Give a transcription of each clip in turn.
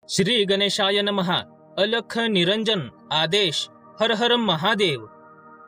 श्री गणेशाय नमः। अलख निरंजन आदेश। हर हर महादेव।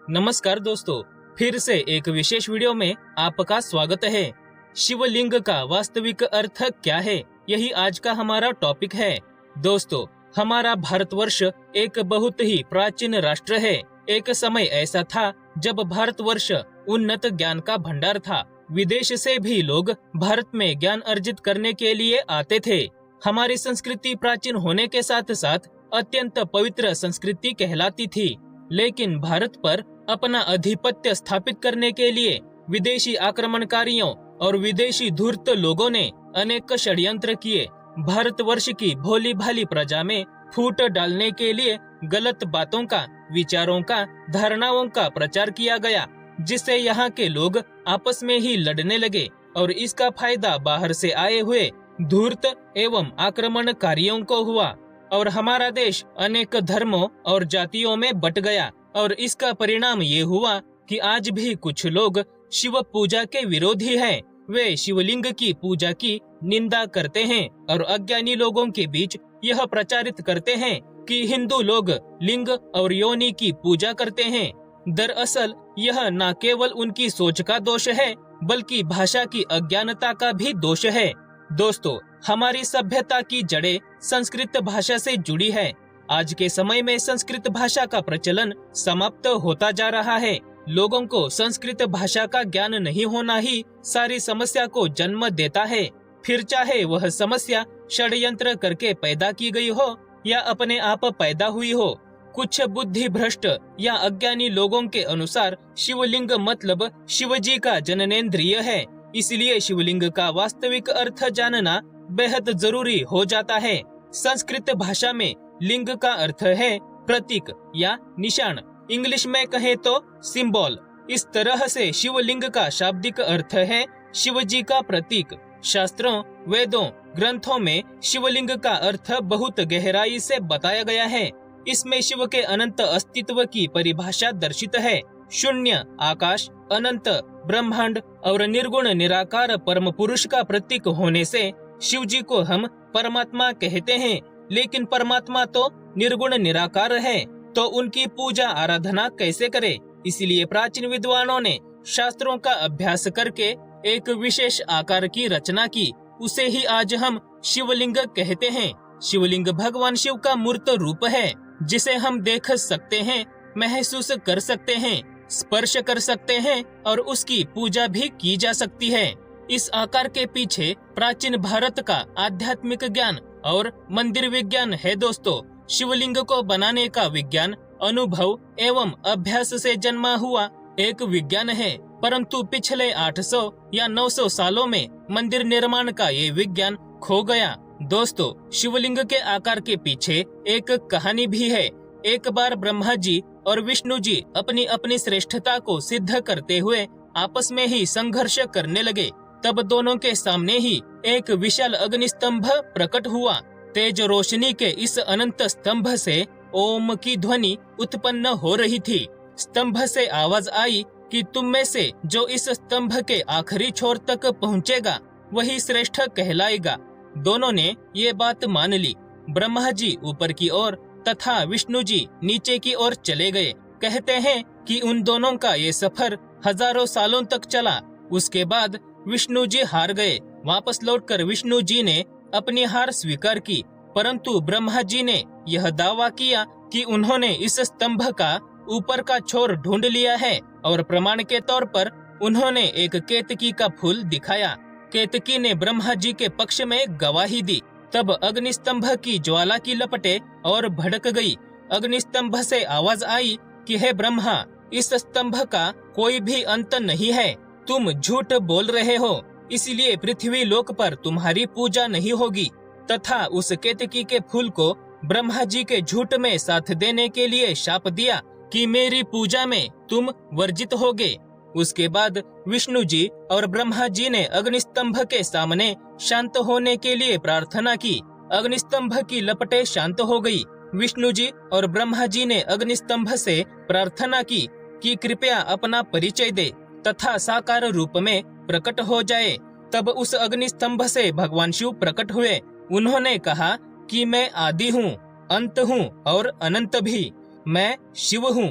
नमस्कार दोस्तों, फिर से एक विशेष वीडियो में आपका स्वागत है। शिवलिंग का वास्तविक अर्थ क्या है, यही आज का हमारा टॉपिक है। दोस्तों, हमारा भारतवर्ष एक बहुत ही प्राचीन राष्ट्र है। एक समय ऐसा था जब भारतवर्ष उन्नत ज्ञान का भंडार था। विदेश से भी लोग भारत में ज्ञान अर्जित करने के लिए आते थे। हमारी संस्कृति प्राचीन होने के साथ साथ अत्यंत पवित्र संस्कृति कहलाती थी। लेकिन भारत पर अपना आधिपत्य स्थापित करने के लिए विदेशी आक्रमणकारियों और विदेशी धूर्त लोगों ने अनेक षड्यंत्र किए। भारतवर्ष की भोली भाली प्रजा में फूट डालने के लिए गलत बातों का, विचारों का, धारणाओं का प्रचार किया गया, जिससे यहाँ के लोग आपस में ही लड़ने लगे और इसका फायदा बाहर से आए हुए धूर्त एवं आक्रमणकारियों को हुआ और हमारा देश अनेक धर्मों और जातियों में बट गया। और इसका परिणाम ये हुआ कि आज भी कुछ लोग शिव पूजा के विरोधी हैं। वे शिवलिंग की पूजा की निंदा करते हैं और अज्ञानी लोगों के बीच यह प्रचारित करते हैं कि हिंदू लोग लिंग और योनि की पूजा करते हैं। दरअसल यह न केवल उनकी सोच का दोष है, बल्कि भाषा की अज्ञानता का भी दोष है। दोस्तों, हमारी सभ्यता की जड़ें संस्कृत भाषा से जुड़ी है। आज के समय में संस्कृत भाषा का प्रचलन समाप्त होता जा रहा है। लोगों को संस्कृत भाषा का ज्ञान नहीं होना ही सारी समस्या को जन्म देता है। फिर चाहे वह समस्या षड्यंत्र करके पैदा की गई हो या अपने आप पैदा हुई हो। कुछ बुद्धि भ्रष्ट या अज्ञानी लोगों के अनुसार शिवलिंग मतलब शिवजी का जननेंद्रिय है। इसलिए शिवलिंग का वास्तविक अर्थ जानना बेहद जरूरी हो जाता है। संस्कृत भाषा में लिंग का अर्थ है प्रतीक या निशान। इंग्लिश में कहे तो सिंबल। इस तरह से शिवलिंग का शाब्दिक अर्थ है शिवजी का प्रतीक। शास्त्रों, वेदों, ग्रंथों में शिवलिंग का अर्थ बहुत गहराई से बताया गया है। इसमें शिव के अनंत अस्तित्व की परिभाषा दर्शित है। शून्य, आकाश, अनंत, ब्रह्मांड और निर्गुण निराकार परम पुरुष का प्रतीक होने से शिवजी को हम परमात्मा कहते हैं। लेकिन परमात्मा तो निर्गुण निराकार है, तो उनकी पूजा आराधना कैसे करें? इसलिए प्राचीन विद्वानों ने शास्त्रों का अभ्यास करके एक विशेष आकार की रचना की। उसे ही आज हम शिवलिंग कहते हैं। शिवलिंग भगवान शिव का मूर्त रूप है, जिसे हम देख सकते हैं, महसूस कर सकते हैं, स्पर्श कर सकते हैं और उसकी पूजा भी की जा सकती है। इस आकार के पीछे प्राचीन भारत का आध्यात्मिक ज्ञान और मंदिर विज्ञान है। दोस्तों, शिवलिंग को बनाने का विज्ञान अनुभव एवं अभ्यास से जन्मा हुआ एक विज्ञान है, परंतु पिछले 800 या 900 सालों में मंदिर निर्माण का ये विज्ञान खो गया। दोस्तों, शिवलिंग के आकार के पीछे एक कहानी भी है। एक बार ब्रह्मा जी और विष्णु जी अपनी अपनी श्रेष्ठता को सिद्ध करते हुए आपस में ही संघर्ष करने लगे। तब दोनों के सामने ही एक विशाल अग्निस्तंभ प्रकट हुआ। तेज रोशनी के इस अनंत स्तंभ से ओम की ध्वनि उत्पन्न हो रही थी। स्तंभ से आवाज आई कि तुम में से जो इस स्तंभ के आखिरी छोर तक पहुँचेगा वही श्रेष्ठ कहलाएगा। दोनों ने ये बात मान ली। ब्रह्मा जी ऊपर की ओर तथा विष्णु जी नीचे की ओर चले गए। कहते हैं कि उन दोनों का ये सफर हजारों सालों तक चला। उसके बाद विष्णु जी हार गए। वापस लौटकर विष्णु जी ने अपनी हार स्वीकार की, परंतु ब्रह्मा जी ने यह दावा किया कि उन्होंने इस स्तंभ का ऊपर का छोर ढूंढ लिया है और प्रमाण के तौर पर उन्होंने एक केतकी का फूल दिखाया। केतकी ने ब्रह्मा जी के पक्ष में गवाही दी। तब अग्निस्तंभ की ज्वाला की लपटें और भड़क गई। अग्निस्तंभ से आवाज आई कि हे ब्रह्मा, इस स्तंभ का कोई भी अंत नहीं है। तुम झूठ बोल रहे हो, इसलिए पृथ्वी लोक पर तुम्हारी पूजा नहीं होगी। तथा उस केतकी के फूल को ब्रह्मा जी के झूठ में साथ देने के लिए शाप दिया कि मेरी पूजा में तुम वर्जित होगे। उसके बाद विष्णु जी और ब्रह्मा जी ने अग्निस्तंभ के सामने शांत होने के लिए प्रार्थना की। अग्निस्तंभ की लपटें शांत हो गई। विष्णु जी और ब्रह्मा जी ने अग्निस्तंभ से प्रार्थना की कि कृपया अपना परिचय दे तथा साकार रूप में प्रकट हो जाए। तब उस अग्निस्तंभ से भगवान शिव प्रकट हुए। उन्होंने कहा कि मैं आदि हूँ, अंत हूँ और अनंत भी, मैं शिव हूँ।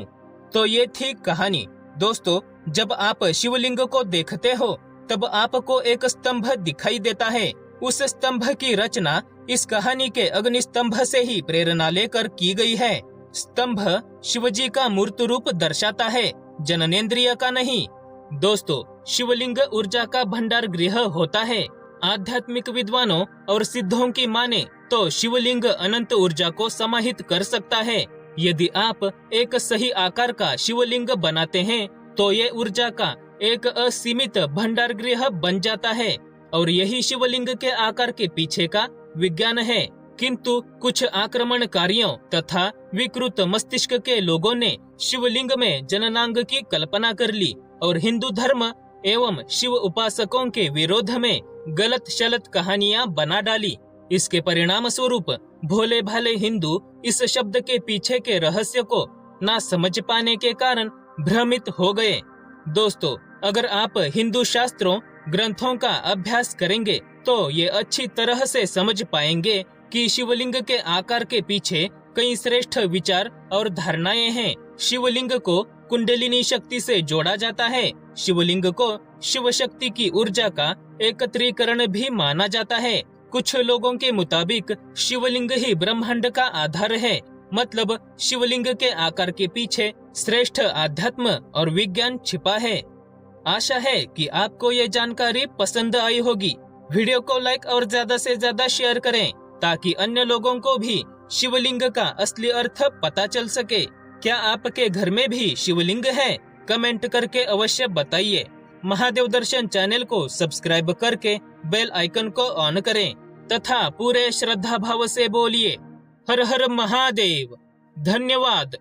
तो ये थी कहानी। दोस्तों, जब आप शिवलिंग को देखते हो तब आपको एक स्तंभ दिखाई देता है। उस स्तंभ की रचना इस कहानी के अग्नि स्तंभ से ही प्रेरणा लेकर की गई है। स्तंभ शिवजी का मूर्त रूप दर्शाता है, जननेंद्रिय का नहीं। दोस्तों, शिवलिंग ऊर्जा का भंडार गृह होता है। आध्यात्मिक विद्वानों और सिद्धों की माने तो शिवलिंग अनंत ऊर्जा को समाहित कर सकता है। यदि आप एक सही आकार का शिवलिंग बनाते हैं तो ये ऊर्जा का एक असीमित भंडार गृह बन जाता है। और यही शिवलिंग के आकार के पीछे का विज्ञान है। किंतु कुछ आक्रमणकारियों तथा विकृत मस्तिष्क के लोगों ने शिवलिंग में जननांग की कल्पना कर ली और हिंदू धर्म एवं शिव उपासकों के विरोध में गलत शलत कहानियां बना डाली। इसके परिणाम स्वरूप भोले भाले हिंदू इस शब्द के पीछे के रहस्य को ना समझ पाने के कारण भ्रमित हो गए। दोस्तों, अगर आप हिंदू शास्त्रों ग्रंथों का अभ्यास करेंगे तो ये अच्छी तरह से समझ पाएंगे कि शिवलिंग के आकार के पीछे कई श्रेष्ठ विचार और धारणाएं हैं। शिवलिंग को कुंडलिनी शक्ति से जोड़ा जाता है। शिवलिंग को शिव शक्ति की ऊर्जा का एकत्रीकरण भी माना जाता है। कुछ लोगों के मुताबिक शिवलिंग ही ब्रह्मांड का आधार है। मतलब शिवलिंग के आकार के पीछे श्रेष्ठ आध्यात्म और विज्ञान छिपा है। आशा है कि आपको ये जानकारी पसंद आई होगी। वीडियो को लाइक और ज्यादा से ज्यादा शेयर करें ताकि अन्य लोगों को भी शिवलिंग का असली अर्थ पता चल सके। क्या आपके घर में भी शिवलिंग है? कमेंट करके अवश्य बताइए। महादेव दर्शन चैनल को सब्सक्राइब करके बेल आइकन को ऑन करें तथा पूरे श्रद्धा भाव से बोलिए हर हर महादेव। धन्यवाद।